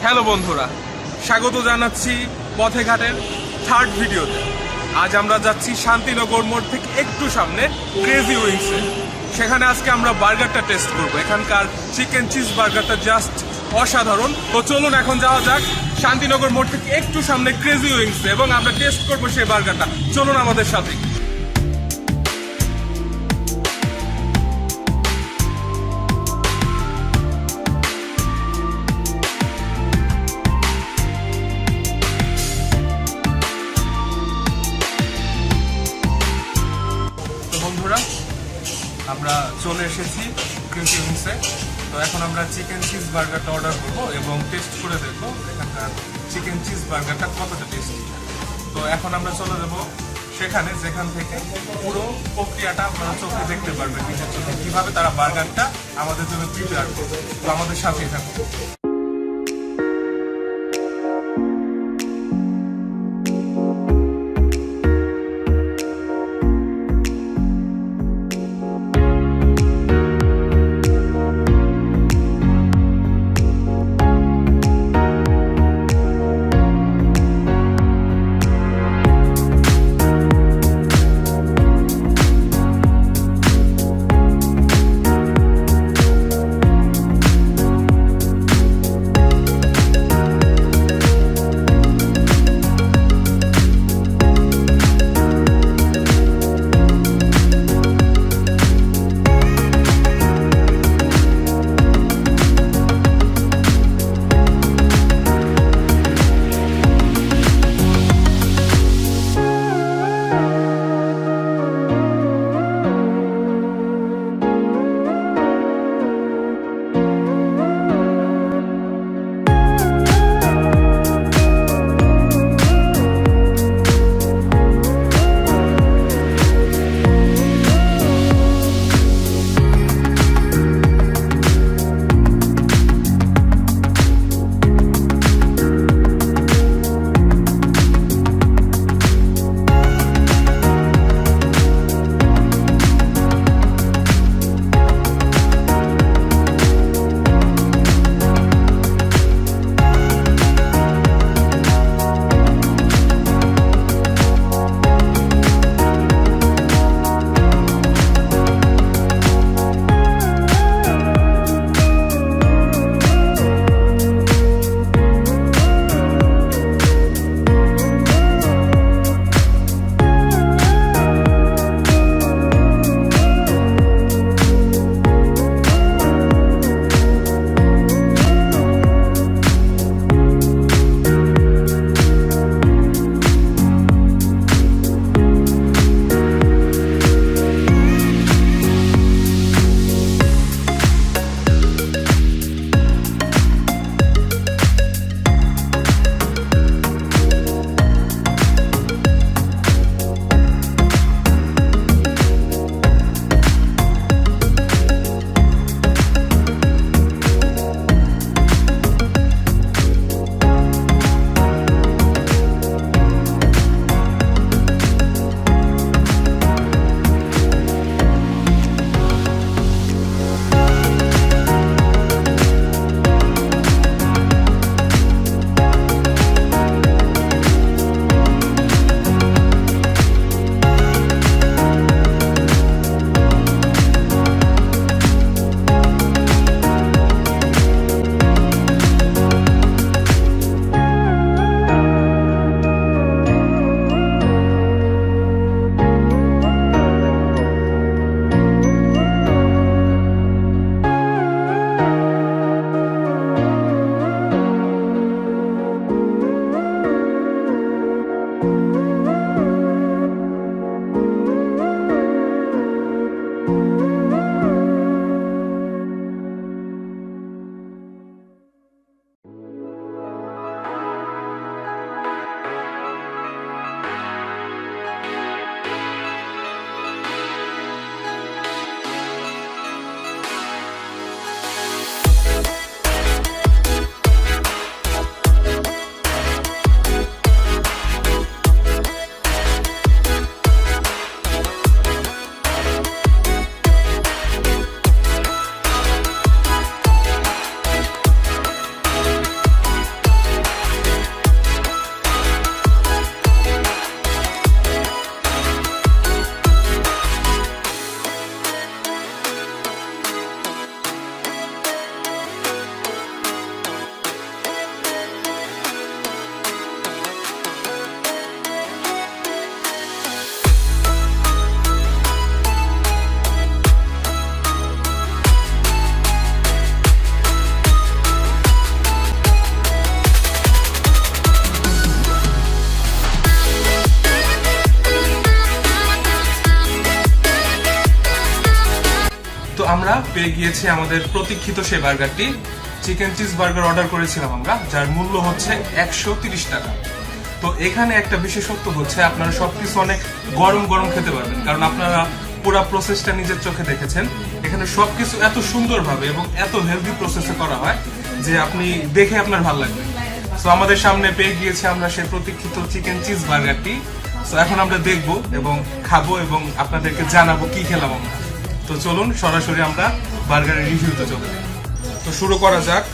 Hello বন্ধুরা, স্বাগত জানাচ্ছি পথে ঘাটের থার্ড ভিডিওতে। আজ আমরা যাচ্ছি শান্তিনগর মোড় থেকে একটু সামনে ক্রেজি উইংসে। সেখানে আজকে আমরা বার্গারটা টেস্ট করব। এখানকার চিকেন চিজ বার্গারটা জাস্ট অসাধারণ। তো চলুন এখন যাওয়া যাক শান্তিনগর মোড় থেকে একটু সামনে ক্রেজি উইংসে এবং আমরা টেস্ট করব সেই বার্গারটা। চলুন আমাদের সাথে। বন্ধুরা, আমরা চলে এসেছি ক্রেজি উইংসে। তো এখন আমরা চিকেন চিজ বার্গারটা অর্ডার করবো এবং টেস্ট করে দেখবো এখানকার চিকেন চিজ বার্গারটা কতটা টেস্টি। তো এখন আমরা চলে যাবো সেখানে, যেখান থেকে পুরো প্রক্রিয়াটা আপনারা চোখে দেখতে পারবেন নিজের চোখে, কিভাবে তারা বার্গারটা আমাদের জন্য প্রিপেয়ার করবে। তো আমাদের সাথেই থাকুন। পেয়ে গিয়েছি আমাদের প্রতীক্ষিত সেই বার্গারটি। চিকেন চিজ বার্গার অর্ডার করেছিলাম আমরা, যার মূল্য হচ্ছে 130 টাকা। তো এখানে একটা বিশেষত্ব হচ্ছে আপনারা সবকিছু অনেক গরম গরম খেতে পারবেন, কারণ আপনারা পুরো প্রসেসটা নিজের চোখে দেখেছেন। এখানে সবকিছু এত সুন্দরভাবে এবং এত হেলদি প্রসেসে করা হয় যে আপনি দেখে আপনার ভালো লাগবে। তো আমাদের সামনে পেয়ে গিয়েছে আমরা সেই প্রতীক্ষিত চিকেন চিজ বার্গারটি। তো এখন আমরা দেখবো এবং খাবো এবং আপনাদেরকে জানাবো কি খেলাম আমরা। তো চলুন সরাসরি আমরা বার্গারের রিভিউতে চলে যাই। তো শুরু করা যাক।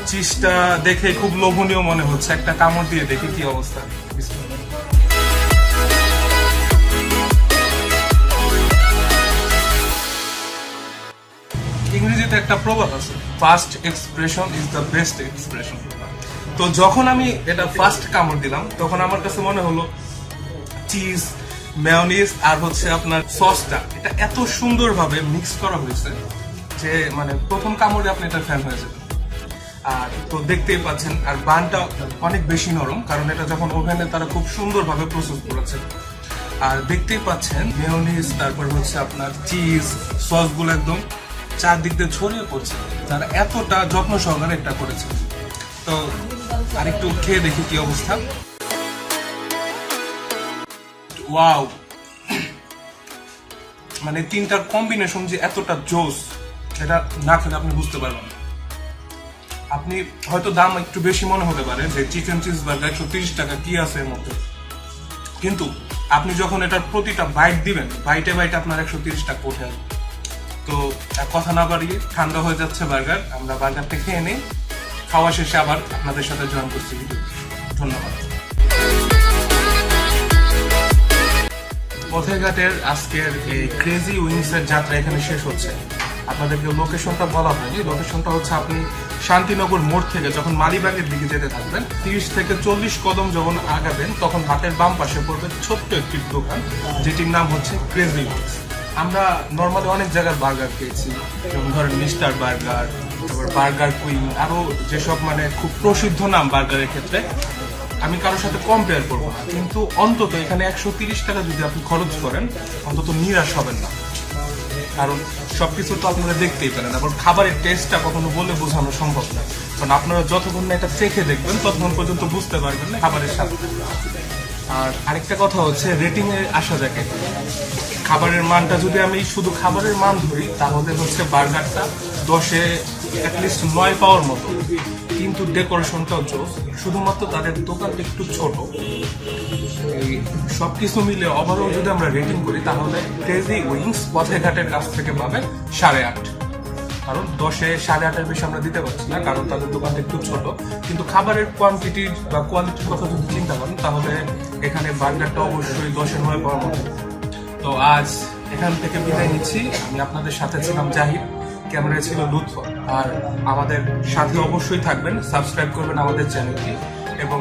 চিজটা দেখে খুব লোভনীয় মনে হচ্ছে, একটা কামড় দিয়ে দেখি কি অবস্থা। ইংরেজিতে একটা প্রবাদ আছে, first expression is the best expression. তো যখন আমি এটা ফার্স্ট কামড় দিলাম তখন আমার কাছে মনে হলো চিজ, মেয়োনিজ আর হচ্ছে আপনার সসটা এটা এত সুন্দরভাবে মিক্স করা হয়েছে যে মানে প্রথম কামড়ে আপনি এটা ফ্যান হয়ে যাবেন। আর তো দেখতেই পাচ্ছেন, আর বানটা অনেক বেশি নরম, কারণ এটা যখন ওভেনে তারা খুব সুন্দরভাবে প্রসেস করেছে। আর দেখতেই পাচ্ছেন মেয়োনিজ, তারপর হচ্ছে আপনার চিজ, সসগুলো একদম চারদিক দিয়ে ছড়িয়ে পড়ছে। তারা এতটা যত্ন সহকারে এটা করেছে। তো আরেকটু খেয়ে দেখি কি অবস্থা। ওয়াও, মানে তিনটার কম্বিনেশন যে এতটা জোস, এটা না খেলে আপনি বুঝতে পারবেন না। আপনি হয়তো দাম একটু বেশি মনে হতে পারে যে চিকেন চিজ বার্গার 130 টাকা কি আছে এর মধ্যে, কিন্তু আপনি যখন এটার প্রতিটা বাইট দিবেন, বাইটে বাইটে আপনার 130 টাকা উঠে আসবে। তো কথা না বাড়িয়ে ঠান্ডা হয়ে যাচ্ছে বার্গার, আমরা বার্গারটা খেয়ে নিই। খাওয়া শেষে আবার আপনাদের সাথে জয়েন করছি। ধন্যবাদ। পথেঘাটের আজকের এই ক্রেজি উইংস এর যাত্রা এখানে শেষ হচ্ছে। আপনাদেরকে লোকেশনটা বলা হয়নি। লোকেশনটা হচ্ছে আপনি শান্তিনগর মোড় থেকে যখন মালিবাগের দিকে যেতে থাকবেন, 30 থেকে 40 কদম যখন আগাবেন তখন হাটের বাম পাশে পড়বে ছোট্ট একটি দোকান, যেটির নাম হচ্ছে ক্রেজি উইংস। আমরা নর্মালি অনেক জায়গার বার্গার খেয়েছি, যেমন ধরেন মিস্টার বার্গার, তারপর বার্গার কুইন, আরো যেসব মানে খুব প্রসিদ্ধ নাম বার্গারের ক্ষেত্রে। আমি কারোর সাথে কম্পেয়ার করবো না, কিন্তু অন্তত এখানে 130 টাকা যদি আপনি খরচ করেন অন্তত নিরাশ হবেন না, কারণ সবকিছু তো আপনারা দেখতেই পারেন। আবার খাবারের টেস্টটা কখনো বলে বোঝানো সম্ভব না, কারণ আপনারা যতক্ষণ না এটা চেখে দেখবেন ততক্ষণ পর্যন্ত বুঝতে পারবেন না খাবারের স্বাদ। আর আরেকটা কথা হচ্ছে রেটিং এ আসা যাকে, খাবারের মানটা যদি আমি শুধু খাবারের মান ধরি তাহলে হচ্ছে বার্গারটা 10-এ অ্যাটলিস্ট 9 পাওয়ার মতো, কিন্তু ডেকোরেশনটাও জোস। শুধুমাত্র তাদের দোকানটা একটু ছোট। এই সবকিছু মিলে ওভারঅল যদি আমরা রেটিং করি তাহলে ক্রেজি উইংস পথেঘাটের কাছ থেকে পাবে 8.5, কারণ 10-এ 8.5-এর বেশি আমরা দিতে পারছি না, কারণ তাদের দোকানটা একটু ছোট। কিন্তু খাবারের কোয়ান্টিটি বা কোয়ালিটির কথা যদি চিন্তা করেন তাহলে এখানে বার্গারটা অবশ্যই 10-এ 9 পাওয়ার মতো। তো আজ এখান থেকে বিদায় নিচ্ছি। আমি আপনাদের সাথে ছিলাম জাহিদ, ক্যামেরায় ছিল লুৎফ। আর আমাদের সাথে অবশ্যই থাকবেন, সাবস্ক্রাইব করবেন আমাদের চ্যানেলটি, এবং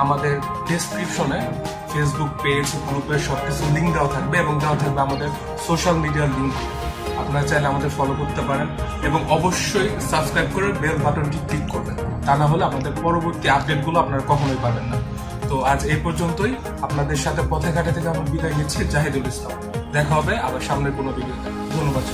আমাদের ডেসক্রিপশনে ফেসবুক পেজ, গ্রুপের সবকিছু লিঙ্ক দেওয়া থাকবে, এবং দেওয়া থাকবে আমাদের সোশ্যাল মিডিয়ার লিঙ্ক। আপনারা চাইলে আমাদের ফলো করতে পারেন, এবং অবশ্যই সাবস্ক্রাইব করে বেল বাটনটি ক্লিক করবেন, তা না হলে আমাদের পরবর্তী আপডেটগুলো আপনারা কখনোই পাবেন না। তো আজ এই পর্যন্তই। আপনাদের সাথে পথেঘাটে থেকে আমি বিদায় নিচ্ছি, জাহিদুল ইসলাম। দেখা হবে আবার সামনের কোনো ভিডিওতে। ধন্যবাদ।